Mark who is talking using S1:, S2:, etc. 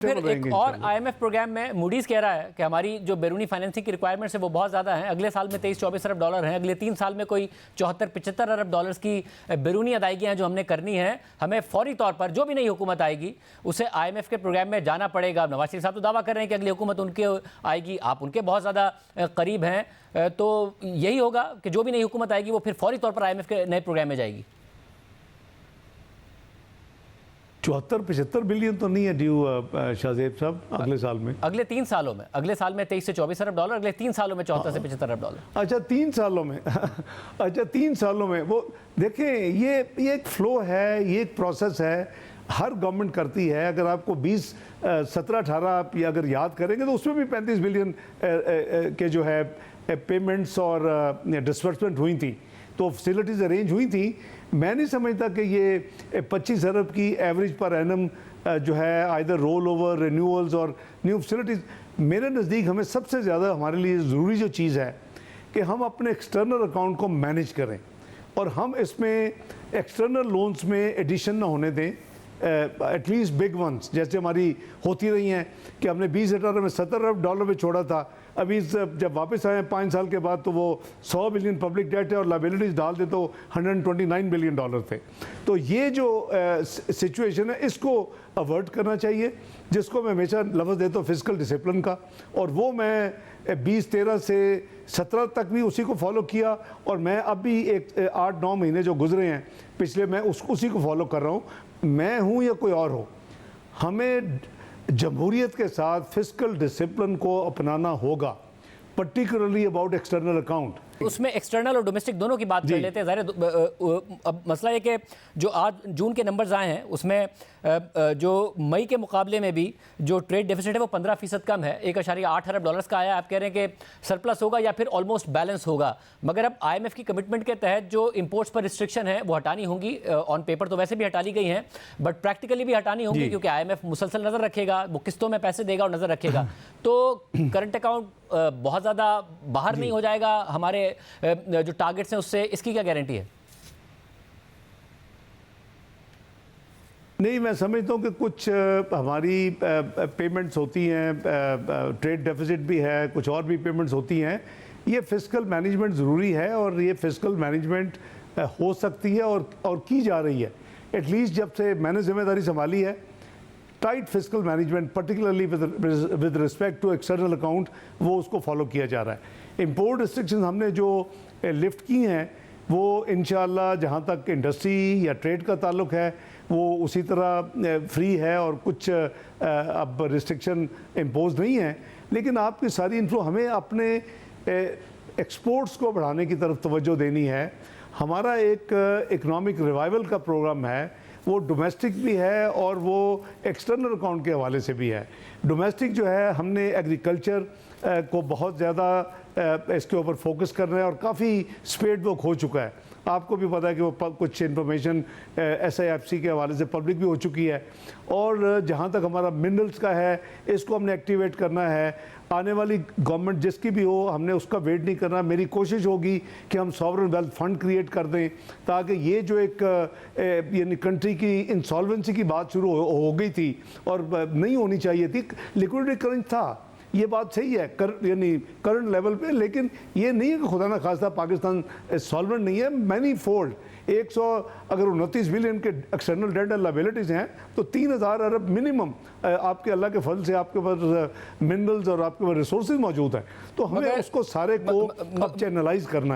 S1: फिर एक और आईएमएफ प्रोग्राम में मूडीज कह रहा है कि हमारी जो बैरूनी फाइनेंसिंग की रिक्वायरमेंट्स है वो बहुत ज़्यादा है। अगले साल में 23-24 अरब डॉलर हैं, अगले 3 साल में कोई 74-75 अरब डॉलर्स की बैरूनी अदायगियाँ जो हमने करनी है, हमें फौरी तौर पर जो भी नई हुकूमत आएगी उसे आईएमएफ के प्रोग्राम में जाना पड़ेगा। नवाज शरीफ साहब तो दावा कर रहे हैं कि अगली हुकूमत उनके आएगी, आप उनके बहुत ज़्यादा करीब हैं, तो यही होगा कि जो भी नई हुकूमत आएगी वो फिर फौरी तौर पर आईएमएफ के नए प्रोग्राम में जाएगी।
S2: 74-75 बिलियन तो नहीं है ड्यू शाहजेब साहब अगले साल में,
S1: अगले 3 साल में 23 से 24 अरब डॉलर, अगले 3 सालों में 74 से 75 अरब डॉलर।
S2: अच्छा 3 सालों में अच्छा 3 सालों में वो देखें, ये एक फ्लो है, ये एक प्रोसेस है, हर गवर्नमेंट करती है। अगर आपको 17-18 आप ये अगर याद करेंगे तो उसमें भी 35 बिलियन के जो है पेमेंट्स और डिसबर्समेंट हुई थी, तो फैसिलिटीज़ अरेंज हुई थी। मैं नहीं समझता कि ये 25 अरब की एवरेज पर एनम जो है आइदर रोल ओवर, रिन्यूअल्स और न्यू फैसिलिटीज़, मेरे नज़दीक हमें सबसे ज़्यादा हमारे लिए ज़रूरी जो चीज़ है कि हम अपने एक्सटर्नल अकाउंट को मैनेज करें और हम इसमें एक्सटर्नल लोन्स में एडिशन ना होने दें, एटलीस्ट बिग वंस जैसे हमारी होती रही हैं कि हमने 2018 में 70 अरब डॉलर में छोड़ा था, अभी जब वापस आए 5 साल के बाद तो वो 100 बिलियन पब्लिक डेट है और लाइबिलिटीज़ डाल दे तो 129 बिलियन डॉलर थे। तो ये जो सिचुएशन है इसको अवॉइड करना चाहिए, जिसको मैं हमेशा लफ्ज़ देता हूँ फिजिकल डिसिप्लिन का, और वो मैं 2013 से 17 तक भी उसी को फॉलो किया और मैं अब भी एक 8-9 महीने जो गुजरे हैं पिछले, मैं उसी को फॉलो कर रहा हूँ। मैं हूँ या कोई और हो, हमें जमहूरियत के साथ फिजिकल डिसिप्लिन को अपनाना होगा, पर्टिकुलरली अबाउट एक्सटर्नल अकाउंट।
S1: उसमें एक्सटर्नल और डोमेस्टिक दोनों की बात कर लेते हैं। ज़ाहिर अब मसला ये कि जो आज जून के नंबर्स आए हैं उसमें जो मई के मुकाबले में भी जो ट्रेड डेफिसिट है वो 15% कम है, 1.8 अरब डॉलर्स का आया। आप कह रहे हैं कि सरप्लस होगा या फिर ऑलमोस्ट बैलेंस होगा, मगर अब आईएमएफ की कमिटमेंट के तहत जो इंपोर्ट्स पर रिस्ट्रिक्शन है वो हटानी होंगी। ऑन पेपर तो वैसे भी हटा ली गई हैं, बट प्रैक्टिकली भी हटानी होंगी क्योंकि आईएमएफ मुसलसल नज़र रखेगा, वो किस्तों में पैसे देगा और नज़र रखेगा। तो करंट अकाउंट बहुत ज़्यादा बाहर नहीं हो जाएगा हमारे जो टारगेट्स हैं उससे, इसकी क्या गारंटी है?
S2: नहीं, मैं समझता हूँ कि कुछ हमारी पेमेंट्स होती हैं, ट्रेड डेफिसिट भी है, कुछ और भी पेमेंट्स होती हैं। ये फिस्कल मैनेजमेंट ज़रूरी है और ये फिस्कल मैनेजमेंट हो सकती है और की जा रही है। एटलीस्ट जब से मैंने जिम्मेदारी संभाली है, tight fiscal management particularly with respect to external account, वो उसको फॉलो किया जा रहा है। इंपोर्ट रिस्ट्रिक्शन हमने जो लिफ्ट की हैं वो इंशाअल्लाह जहाँ तक इंडस्ट्री या ट्रेड का ताल्लुक है वो उसी तरह फ्री है और कुछ अब रिस्ट्रिक्शन इम्पोज नहीं है। लेकिन आपकी सारी इन्फ्लो हमें अपने एक्सपोर्ट्स को बढ़ाने की तरफ तवज्जो देनी है। हमारा एक इकनॉमिक रिवाइवल का प्रोग्राम है, वो डोमेस्टिक भी है और वो एक्सटर्नल अकाउंट के हवाले से भी है। डोमेस्टिक जो है हमने एग्रीकल्चर को बहुत ज़्यादा इसके ऊपर फोकस करना है और काफ़ी स्पीड वो खो चुका है। आपको भी पता है कि वो कुछ इन्फॉर्मेशन SIFC के हवाले से पब्लिक भी हो चुकी है। और जहाँ तक हमारा मिनरल्स का है, इसको हमने एक्टिवेट करना है। आने वाली गवर्नमेंट जिसकी भी हो, हमने उसका वेट नहीं करना। मेरी कोशिश होगी कि हम सॉवरन वेल्थ फंड क्रिएट कर दें ताकि ये जो एक यानी कंट्री की इंसॉल्वेंसी की बात शुरू हो गई थी और नहीं होनी चाहिए थी, लिक्विडिटी क्रंच था, ये बात सही है यानी करंट लेवल पे, लेकिन ये नहीं है कि खुदा ना खास्ता पाकिस्तान सॉल्वेंट नहीं है। मैनी फोल्ड 129 बिलियन के एक्सटर्नल डेट एंड लायबिलिटीज़ हैं तो 3000 अरब मिनिमम आपके अल्लाह के फल से आपके पास मिनरल्स और आपके पास रिसोर्सेज मौजूद हैं। तो हमें उसको सारे को अब चैनलाइज करना है।